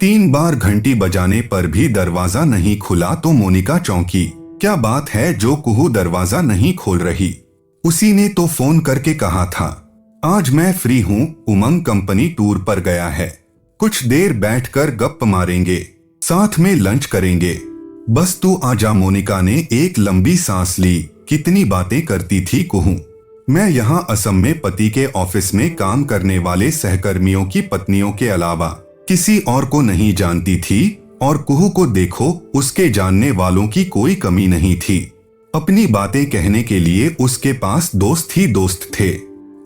3 बार घंटी बजाने पर भी दरवाजा नहीं खुला तो मोनिका चौंकी। क्या बात है जो कुहू दरवाजा नहीं खोल रही? उसी ने तो फोन करके कहा था, आज मैं फ्री हूँ, उमंग कंपनी टूर पर गया है, कुछ देर बैठकर गप्प मारेंगे, साथ में लंच करेंगे, बस तू आजा। मोनिका ने एक लंबी सांस ली। कितनी बातें करती थी कुहू। मैं यहाँ असम में पति के ऑफिस में काम करने वाले सहकर्मियों की पत्नियों के अलावा किसी और को नहीं जानती थी, और कुहू को देखो, उसके जानने वालों की कोई कमी नहीं थी। अपनी बातें कहने के लिए उसके पास दोस्त ही दोस्त थे।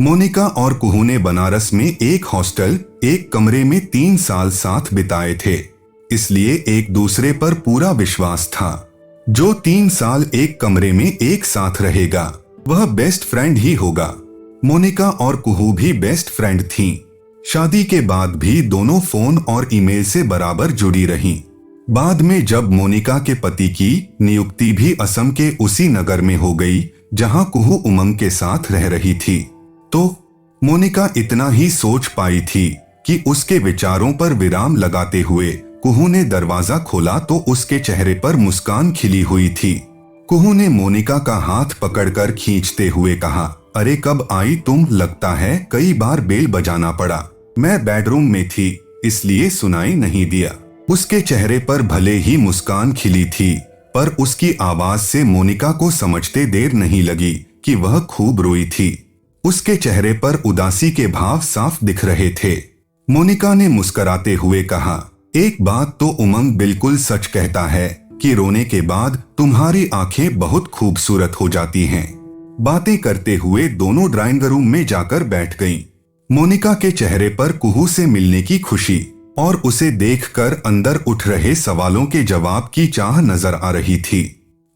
मोनिका और कुहू ने बनारस में एक हॉस्टल, एक कमरे में 3 साल साथ बिताए थे, इसलिए एक दूसरे पर पूरा विश्वास था। जो 3 साल एक कमरे में एक साथ रहेगा वह बेस्ट फ्रेंड ही होगा। मोनिका और कुहू भी बेस्ट फ्रेंड थीं। शादी के बाद भी दोनों फोन और ईमेल से बराबर जुड़ी रहीं। बाद में जब मोनिका के पति की नियुक्ति भी असम के उसी नगर में हो गई जहां कुहू उमंग के साथ रह रही थी, तो मोनिका इतना ही सोच पाई थी कि उसके विचारों पर विराम लगाते हुए कुहू ने दरवाजा खोला तो उसके चेहरे पर मुस्कान खिली हुई थी। कुहू ने मोनिका का हाथ पकड़कर खींचते हुए कहा, अरे कब आई तुम? लगता है कई बार बेल बजाना पड़ा। मैं बेडरूम में थी इसलिए सुनाई नहीं दिया। उसके चेहरे पर भले ही मुस्कान खिली थी, पर उसकी आवाज से मोनिका को समझते देर नहीं लगी कि वह खूब रोई थी। उसके चेहरे पर उदासी के भाव साफ दिख रहे थे। मोनिका ने मुस्कुराते हुए कहा, एक बात तो उमंग बिल्कुल सच कहता है कि रोने के बाद तुम्हारी आंखें बहुत खूबसूरत हो जाती हैं। बातें करते हुए दोनों ड्राइंग रूम में जाकर बैठ गईं। मोनिका के चेहरे पर कुहू से मिलने की खुशी और उसे देखकर अंदर उठ रहे सवालों के जवाब की चाह नजर आ रही थी।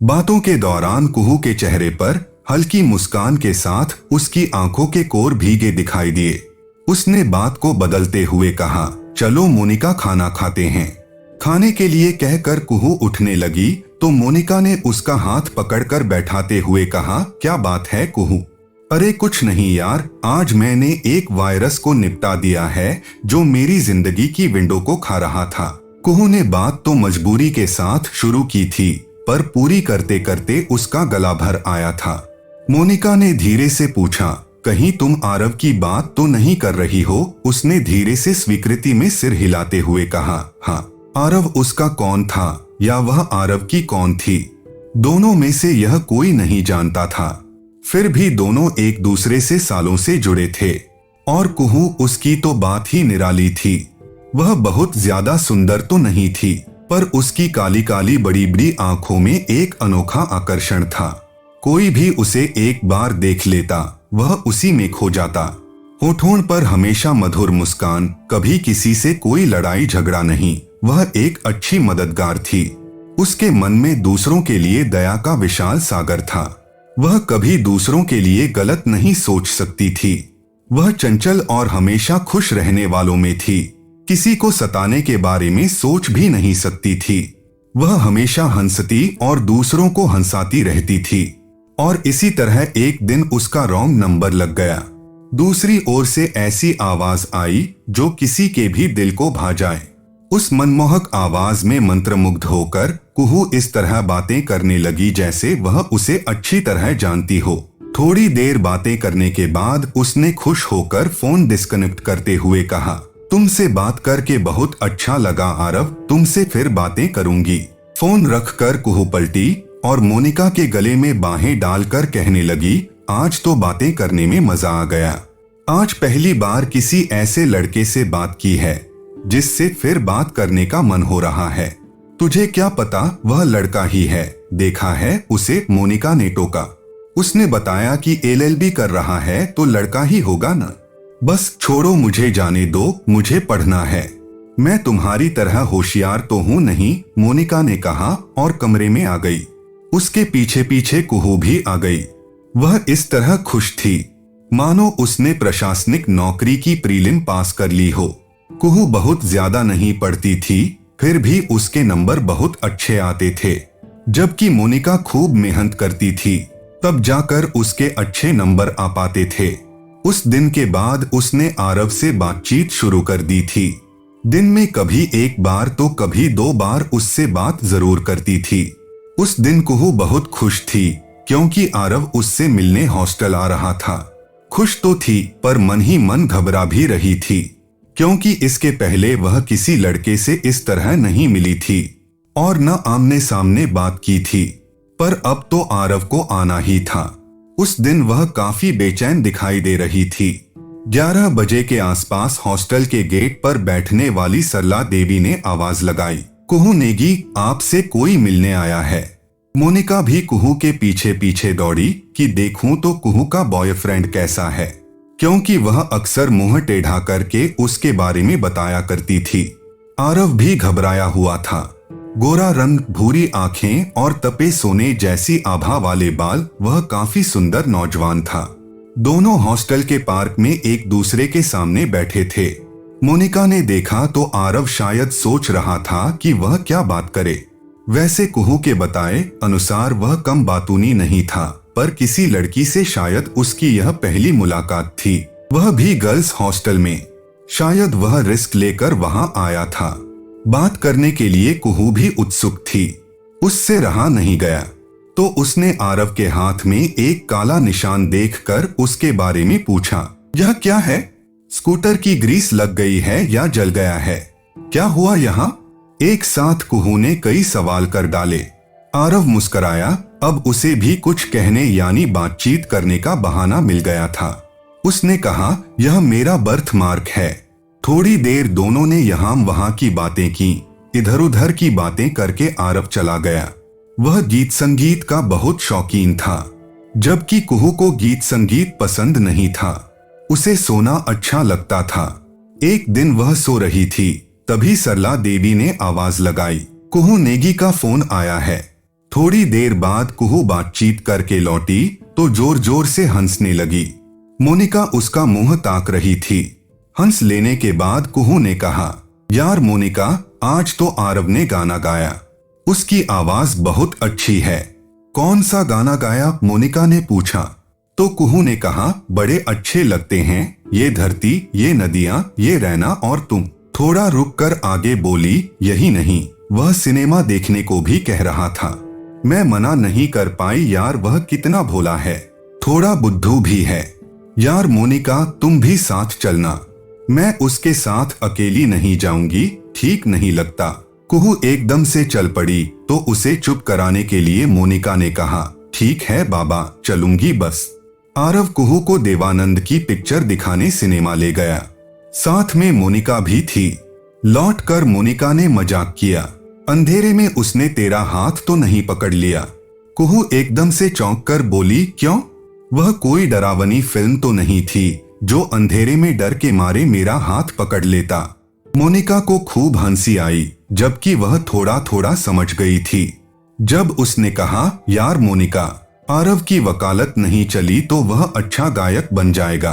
बातों के दौरान कुहू के चेहरे पर हल्की मुस्कान के साथ उसकी आंखों के कोर भीगे दिखाई दिए। उसने बात को बदलते हुए कहा, चलो मोनिका खाना खाते हैं। खाने के लिए कहकर कुहू उठने लगी तो मोनिका ने उसका हाथ पकड़कर बैठाते हुए कहा, क्या बात है कुहू? अरे कुछ नहीं यार, आज मैंने एक वायरस को निपटा दिया है जो मेरी जिंदगी की विंडो को खा रहा था। कुहू ने बात तो मजबूरी के साथ शुरू की थी, पर पूरी करते करते उसका गला भर आया था। मोनिका ने धीरे से पूछा, कहीं तुम आरव की बात तो नहीं कर रही हो? उसने धीरे से स्वीकृति में सिर हिलाते हुए कहा, हाँ। आरव उसका कौन था या वह आरव की कौन थी? दोनों में से यह कोई नहीं जानता था। फिर भी दोनों एक दूसरे से सालों से जुड़े थे, और कुहू उसकी तो बात ही निराली थी। वह बहुत ज्यादा सुंदर तो नहीं थी, पर उसकी काली काली बड़ी बड़ी आंखों में एक अनोखा आकर्षण था। कोई भी उसे एक बार देख लेता वह उसी में खो जाता। होठों पर हमेशा मधुर मुस्कान, कभी किसी से कोई लड़ाई झगड़ा नहीं। वह एक अच्छी मददगार थी। उसके मन में दूसरों के लिए दया का विशाल सागर था। वह कभी दूसरों के लिए गलत नहीं सोच सकती थी। वह चंचल और हमेशा खुश रहने वालों में थी। किसी को सताने के बारे में सोच भी नहीं सकती थी। वह हमेशा हंसती और दूसरों को हंसाती रहती थी। और इसी तरह एक दिन उसका रॉन्ग नंबर लग गया। दूसरी ओर से ऐसी आवाज आई जो किसी के भी दिल को भा जाए। उस मनमोहक आवाज में मंत्रमुग्ध होकर कुहू इस तरह बातें करने लगी जैसे वह उसे अच्छी तरह जानती हो। थोड़ी देर बातें करने के बाद उसने खुश होकर फोन डिस्कनेक्ट करते हुए कहा, तुमसे बात करके बहुत अच्छा लगा आरव, तुमसे फिर बातें करूंगी। फोन रखकर कुहू पलटी और मोनिका के गले में बाहें डालकर कहने लगी, आज तो बातें करने में मजा आ गया। आज पहली बार किसी ऐसे लड़के से बात की है जिससे फिर बात करने का मन हो रहा है। तुझे क्या पता वह लड़का ही है, देखा है उसे? मोनिका ने टोका। उसने बताया कि LLB कर रहा है तो लड़का ही होगा ना। बस छोड़ो, मुझे जाने दो, मुझे पढ़ना है। मैं तुम्हारी तरह होशियार तो हूँ नहीं, मोनिका ने कहा और कमरे में आ गई। उसके पीछे पीछे कुहू भी आ गई। वह इस तरह खुश थी मानो उसने प्रशासनिक नौकरी की प्रीलिम पास कर ली हो। कुहू बहुत ज्यादा नहीं पढ़ती थी, फिर भी उसके नंबर बहुत अच्छे आते थे। जबकि मोनिका खूब मेहनत करती थी, तब जाकर उसके अच्छे नंबर आ पाते थे। उस दिन के बाद उसने आरव से बातचीत शुरू कर दी थी। दिन में कभी एक बार तो कभी 2 बार उससे बात जरूर करती थी। उस दिन कुहू बहुत खुश थी क्योंकि आरव उससे मिलने हॉस्टल आ रहा था। खुश तो थी पर मन ही मन घबरा भी रही थी क्योंकि इसके पहले वह किसी लड़के से इस तरह नहीं मिली थी और न आमने सामने बात की थी। पर अब तो आरव को आना ही था। उस दिन वह काफी बेचैन दिखाई दे रही थी। 11 बजे के आसपास हॉस्टल के गेट पर बैठने वाली सरला देवी ने आवाज लगाई, कुहू नेगी, आपसे कोई मिलने आया है। मोनिका भी कुहू के पीछे पीछे दौड़ी कि देखूं तो कुहू का बॉयफ्रेंड कैसा है, क्योंकि वह अक्सर मुंह टेढ़ा करके उसके बारे में बताया करती थी। आरव भी घबराया हुआ था। गोरा रंग, भूरी आंखें और तपे सोने जैसी आभा वाले बाल, वह काफी सुंदर नौजवान था। दोनों हॉस्टल के पार्क में एक दूसरे के सामने बैठे थे। मोनिका ने देखा तो आरव शायद सोच रहा था कि वह क्या बात करे। वैसे कुहू के बताए अनुसार वह कम बातूनी नहीं था, पर किसी लड़की से शायद उसकी यह पहली मुलाकात थी, वह भी गर्ल्स हॉस्टल में। शायद वह रिस्क लेकर वहां आया था। बात करने के लिए कुहू भी उत्सुक थी। उससे रहा नहीं गया तो उसने आरव के हाथ में एक काला निशान देखकर उसके बारे में पूछा, यह क्या है? स्कूटर की ग्रीस लग गई है या जल गया है? क्या हुआ यहाँ? एक साथ कुहू ने कई सवाल कर डाले। आरव मुस्कराया। अब उसे भी कुछ कहने यानी बातचीत करने का बहाना मिल गया था। उसने कहा, यह मेरा बर्थ मार्क है। थोड़ी देर दोनों ने यहाँ वहां की बातें की। इधर उधर की बातें करके आरव चला गया। वह गीत संगीत का बहुत शौकीन था, जबकि कुहू को गीत संगीत पसंद नहीं था। उसे सोना अच्छा लगता था। एक दिन वह सो रही थी, तभी सरला देवी ने आवाज लगाई, कुहू नेगी का फोन आया है। थोड़ी देर बाद कुहू बातचीत करके लौटी तो जोर जोर से हंसने लगी। मोनिका उसका मुंह ताक रही थी। हंस लेने के बाद कुहू ने कहा, यार मोनिका, आज तो आरव ने गाना गाया। उसकी आवाज बहुत अच्छी है। कौन सा गाना गाया? मोनिका ने पूछा। तो कुहू ने कहा, बड़े अच्छे लगते हैं, ये धरती, ये नदियां, ये रहना और तुम। थोड़ा रुककर आगे बोली, यही नहीं, वह सिनेमा देखने को भी कह रहा था। मैं मना नहीं कर पाई। यार वह कितना भोला है, थोड़ा बुद्धू भी है। यार मोनिका, तुम भी साथ चलना। मैं उसके साथ अकेली नहीं जाऊंगी, ठीक नहीं लगता। कुहू एकदम से चल पड़ी तो उसे चुप कराने के लिए मोनिका ने कहा, ठीक है बाबा, चलूंगी बस। आरव कुहू को देवानंद की पिक्चर दिखाने सिनेमा ले गया। साथ में मोनिका भी थी। लौटकर मोनिका ने मजाक किया, अंधेरे में उसने तेरा हाथ तो नहीं पकड़ लिया? कुहू एकदम से चौंक कर बोली, क्यों? वह कोई डरावनी फिल्म तो नहीं थी जो अंधेरे में डर के मारे मेरा हाथ पकड़ लेता। मोनिका को खूब हंसी आई, जबकि वह थोड़ा थोड़ा समझ गई थी। जब उसने कहा, यार मोनिका, आरव की वकालत नहीं चली तो वह अच्छा गायक बन जाएगा।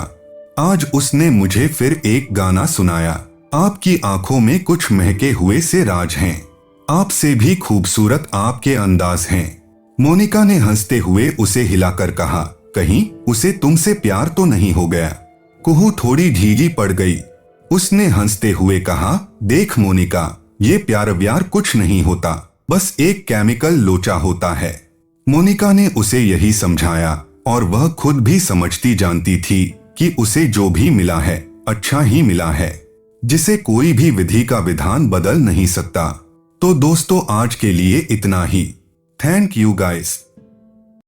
आज उसने मुझे फिर एक गाना सुनाया। आपकी आंखों में कुछ महके हुए से राज हैं, आपसे भी खूबसूरत आपके अंदाज हैं। मोनिका ने हंसते हुए उसे हिलाकर कहा, कहीं उसे तुमसे प्यार तो नहीं हो गया? कुहू थोड़ी ढीली पड़ गई। उसने हंसते हुए कहा, देख मोनिका, ये प्यार व्यार कुछ नहीं होता, बस एक केमिकल लोचा होता है। मोनिका ने उसे यही समझाया और वह खुद भी समझती जानती थी कि उसे जो भी मिला है अच्छा ही मिला है, जिसे कोई भी विधि का विधान बदल नहीं सकता। तो दोस्तों, आज के लिए इतना ही। Thank you guys.